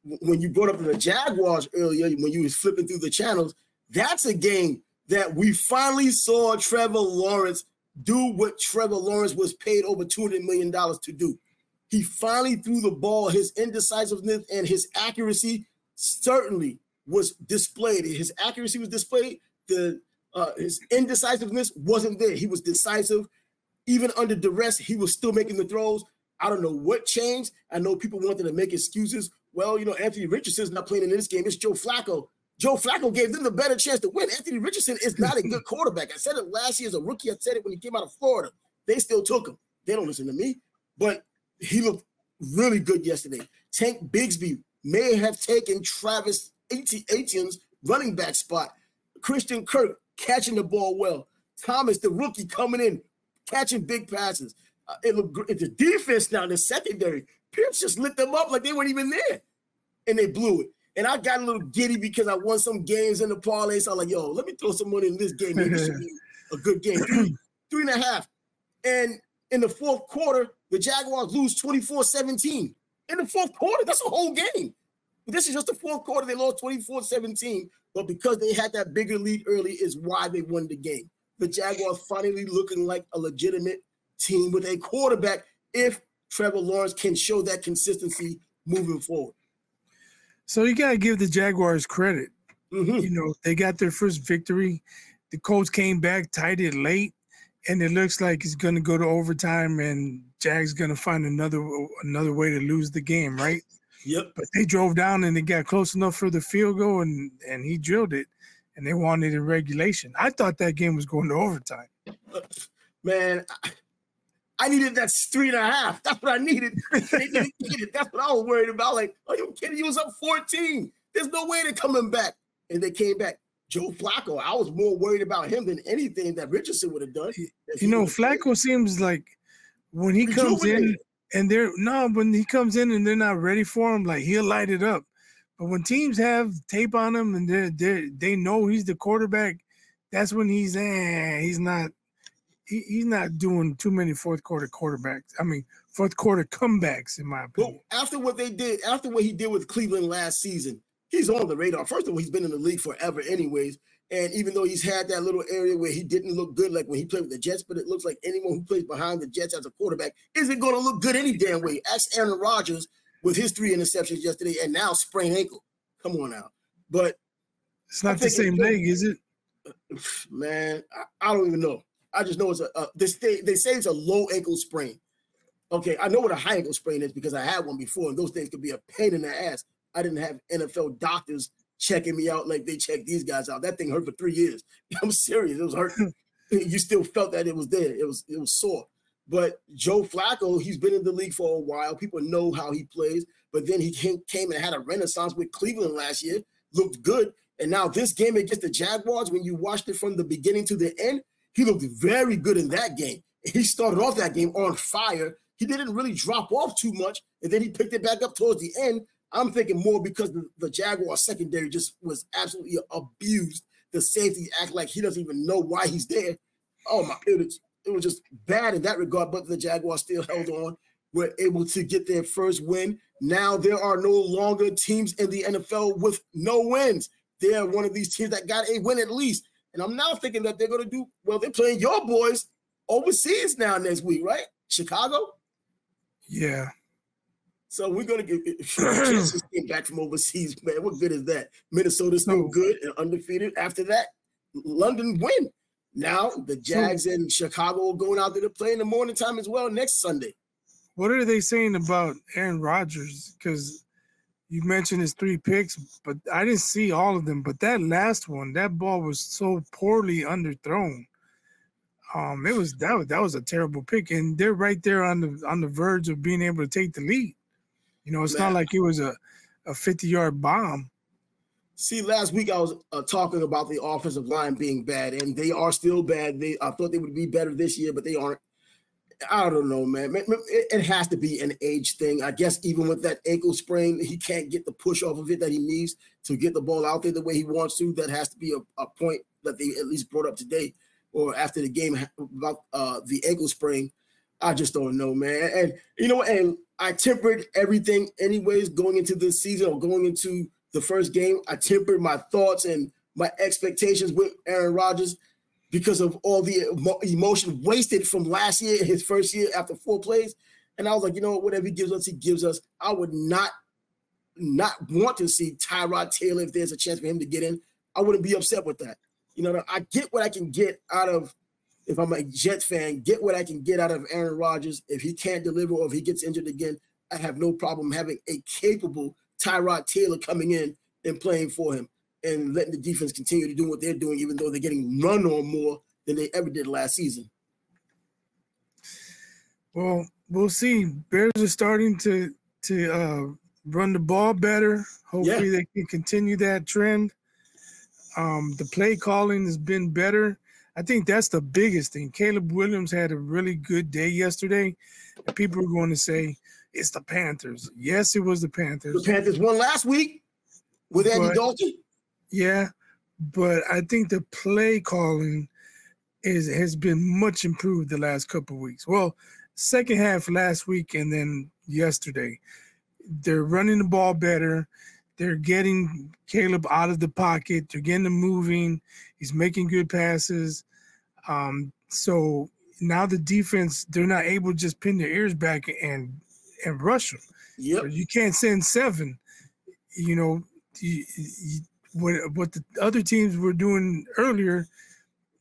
when you brought up the Jaguars earlier, when you was flipping through the channels, that's a game that we finally saw Trevor Lawrence do what Trevor Lawrence was paid over $200 million to do. He finally threw the ball. His indecisiveness and his accuracy certainly was displayed. His accuracy was displayed. His indecisiveness wasn't there. He was decisive. Even under duress, he was still making the throws. I don't know what changed. I know people wanted to make excuses. Well, Anthony Richardson's not playing in this game. It's Joe Flacco. Joe Flacco gave them the better chance to win. Anthony Richardson is not a good quarterback. I said it last year as a rookie. I said it when he came out of Florida. They still took him. They don't listen to me. But he looked really good yesterday. Tank Bigsby may have taken Travis Etienne's running back spot. Christian Kirk catching the ball well. Thomas, the rookie, coming in, catching big passes. It looked great. The defense now, the secondary, Pierce just lit them up like they weren't even there. And they blew it. And I got a little giddy because I won some games in the parlay. So I'm like, yo, let me throw some money in this game. Maybe it should be a good game. 3.5. And in the fourth quarter, the Jaguars lose 24-17. In the fourth quarter, that's a whole game. This is just the fourth quarter. They lost 24-17. But because they had that bigger lead early is why they won the game. The Jaguars finally looking like a legitimate team with a quarterback if Trevor Lawrence can show that consistency moving forward. So you got to give the Jaguars credit. Mm-hmm. They got their first victory. The Colts came back, tied it late, and it looks like it's going to go to overtime, and Jags going to find another way to lose the game, right? Yep. But they drove down and they got close enough for the field goal, and he drilled it, and they won it in regulation. I thought that game was going to overtime. Man, I needed that 3.5. That's what I needed. They didn't get it. That's what I was worried about. Like, are you kidding? He was up 14. There's no way they're coming back. And they came back. But Joe Flacco, I was more worried about him than anything that Richardson would have done. Flacco seems like when he comes in and when he comes in and they're not ready for him, like he'll light it up. But when teams have tape on him and they know he's the quarterback, that's when he's not doing too many fourth quarter comebacks, in my opinion. But after what he did with Cleveland last season, he's on the radar. First of all, he's been in the league forever anyways. And even though he's had that little area where he didn't look good, like when he played with the Jets, but it looks like anyone who plays behind the Jets as a quarterback isn't going to look good any damn way. Ask Aaron Rodgers with his 3 interceptions yesterday and now sprained ankle. Come on now. But it's not the same leg, is it? Man, I don't even know. I just know it's they say it's a low ankle sprain. Okay, I know what a high ankle sprain is because I had one before, and those things could be a pain in the ass. I didn't have NFL doctors checking me out like they check these guys out. That thing hurt for 3 years. I'm serious. It was hurting. You still felt that it was there. It was sore. But Joe Flacco, he's been in the league for a while. People know how he plays. But then he came and had a renaissance with Cleveland last year. Looked good. And now this game against the Jaguars, when you watched it from the beginning to the end, he looked very good in that game. He started off that game on fire. He didn't really drop off too much, and then he picked it back up towards the end. I'm thinking more because the Jaguars secondary just was absolutely abused. The safety act like he doesn't even know why he's there. Oh my, it was just bad in that regard, but the Jaguars still held on, were able to get their first win. Now there are no longer teams in the NFL with no wins. They're one of these teams that got a win at least. And I'm now thinking that they're going to do, well, they're playing your boys overseas now next week, right? Chicago? Yeah. So we're going to get Kansas came back from overseas, man. What good is that? Minnesota's still good and undefeated. After that, London win. Now the Jags and Chicago are going out there to play in the morning time as well next Sunday. What are they saying about Aaron Rodgers? Because you mentioned his 3 picks, but I didn't see all of them. But that last one, that ball was so poorly underthrown. That was a terrible pick, and they're right there on the verge of being able to take the lead. It's not like it was a 50-yard bomb. See, last week I was talking about the offensive line being bad, and they are still bad. I thought they would be better this year, but they aren't. I don't know, man. It has to be an age thing. I guess even with that ankle sprain, he can't get the push off of it that he needs to get the ball out there the way he wants to. That has to be a point that they at least brought up today or after the game about the ankle sprain. I just don't know, man. And you know, and I tempered everything anyways going into this season or going into the first game. I tempered my thoughts and my expectations with Aaron Rodgers because of all the emotion wasted from last year, his first year after 4 plays. And I was like, you know what, whatever he gives us, he gives us. I would not want to see Tyrod Taylor if there's a chance for him to get in. I wouldn't be upset with that. You know, I get what I can get out of, if I'm a Jets fan, get what I can get out of Aaron Rodgers. If he can't deliver or if he gets injured again, I have no problem having a capable Tyrod Taylor coming in and playing for him and letting the defense continue to do what they're doing, even though they're getting run on more than they ever did last season. Well, we'll see. Bears are starting to run the ball better. Hopefully they can continue that trend. The play calling has been better. I think that's the biggest thing. Caleb Williams had a really good day yesterday. And people are going to say it's the Panthers. Yes, it was the Panthers. The Panthers won last week with Andy Dalton. Yeah, but I think the play calling has been much improved the last couple of weeks. Well, second half last week and then yesterday. They're running the ball better. They're getting Caleb out of the pocket. They're getting him moving. He's making good passes. So now the defense, they're not able to just pin their ears back and rush him. Yep. You can't send 7. You know, what the other teams were doing earlier,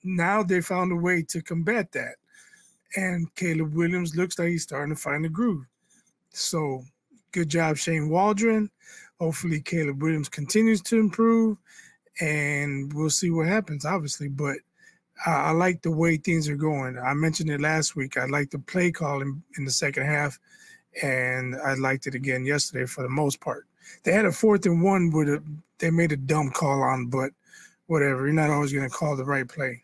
now they found a way to combat that. And Caleb Williams looks like he's starting to find a groove. So good job, Shane Waldron. Hopefully Caleb Williams continues to improve, and we'll see what happens, obviously. But I like the way things are going. I mentioned it last week. I like the play call in the second half, and I liked it again yesterday for the most part. They had a 4th and 1 where they made a dumb call on, but whatever. You're not always going to call the right play.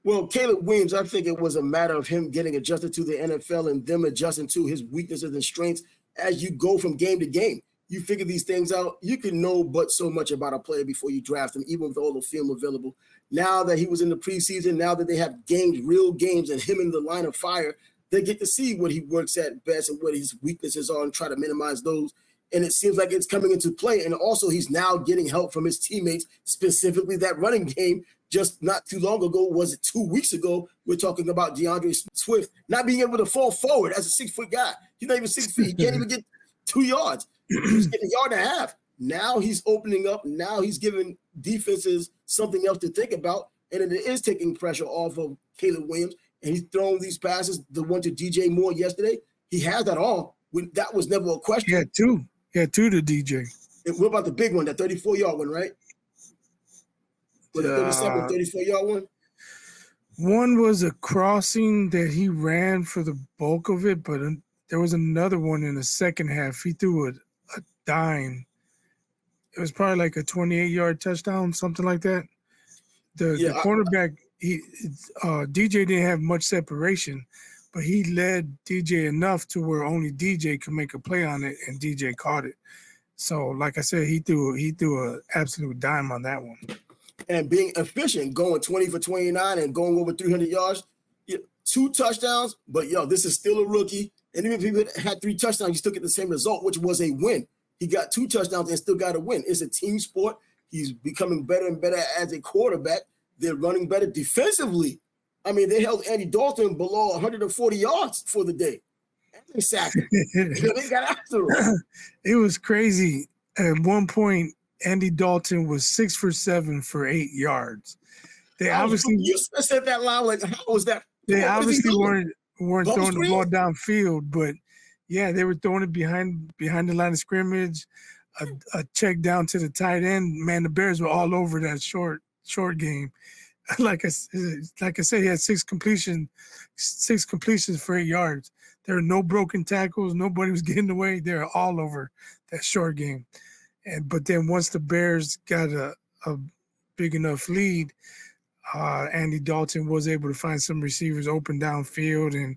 Well, Caleb Williams, I think it was a matter of him getting adjusted to the NFL and them adjusting to his weaknesses and strengths as you go from game to game. You figure these things out. You can know but so much about a player before you draft him, even with all the film available. Now that he was in the preseason, now that they have games, real games, and him in the line of fire, they get to see what he works at best and what his weaknesses are and try to minimize those. And it seems like it's coming into play. And also he's now getting help from his teammates, specifically that running game. Just not too long ago, was it 2 weeks ago, we're talking about DeAndre Swift not being able to fall forward as a 6-foot guy. He's not even 6 feet. He can't even get 2 yards. He's getting 1.5 yards. Now he's opening up. Now he's giving defenses something else to think about. And it is taking pressure off of Caleb Williams. And he's throwing these passes, the one to DJ Moore yesterday. He has that all. That was never a question. Yeah, 2. Yeah, 2 to DJ. And what about the big one, that 34-yard one, right? Was it 37 or 34-yard one? One was a crossing that he ran for the bulk of it, but there was another one in the second half. He threw a dime. It was probably like a 28-yard touchdown, something like that. The cornerback, DJ didn't have much separation, but he led DJ enough to where only DJ could make a play on it, and DJ caught it. So, like I said, he threw an absolute dime on that one. And being efficient, going 20 for 29 and going over 300 yards, 2 touchdowns. But, this is still a rookie. And even if he had 3 touchdowns, you still get the same result, which was a win. He got 2 touchdowns and still got a win. It's a team sport. He's becoming better and better as a quarterback. They're running better defensively. I mean, they held Andy Dalton below 140 yards for the day. And they sacked him. They got after him. It was crazy. At one point, Andy Dalton was 6 for 7 for 8 yards. They obviously you said that loud. Like, how was that? They obviously weren't throwing the ball downfield, but yeah, they were throwing it behind the line of scrimmage. A check down to the tight end. Man, the Bears were all over that short game. Like I said, he had 6 completions for 8 yards. There were no broken tackles. Nobody was getting away. They were all over that short game. But then once the Bears got a big enough lead, Andy Dalton was able to find some receivers open downfield, and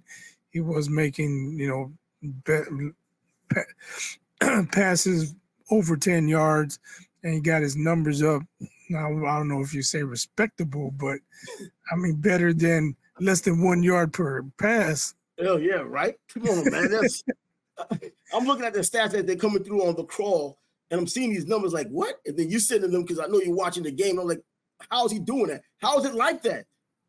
he was making, passes over 10 yards, and he got his numbers up. Now, I don't know if you say respectable, but I mean, better than less than 1 yard per pass. Hell yeah, right? Come on, man. That's I'm looking at the stats as they're coming through on the crawl, and I'm seeing these numbers like, what? And then you sending them because I know you're watching the game. I'm like, how is he doing that? How is it like that?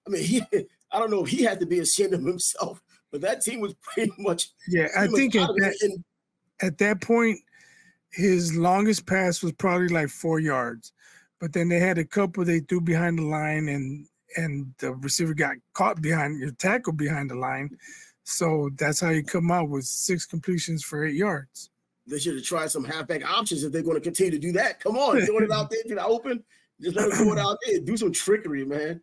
I mean, I don't know if he had to be ashamed of himself, but that team was pretty much. Yeah, I think at that point, his longest pass was probably like 4 yards, but then they had a couple they threw behind the line, and the receiver got caught behind your tackle behind the line. So that's how you come out with 6 completions for 8 yards. They should have tried some halfback options if they're going to continue to do that. Come on, throwing it out there to the open. Just let him throw it out there. Do some trickery, man.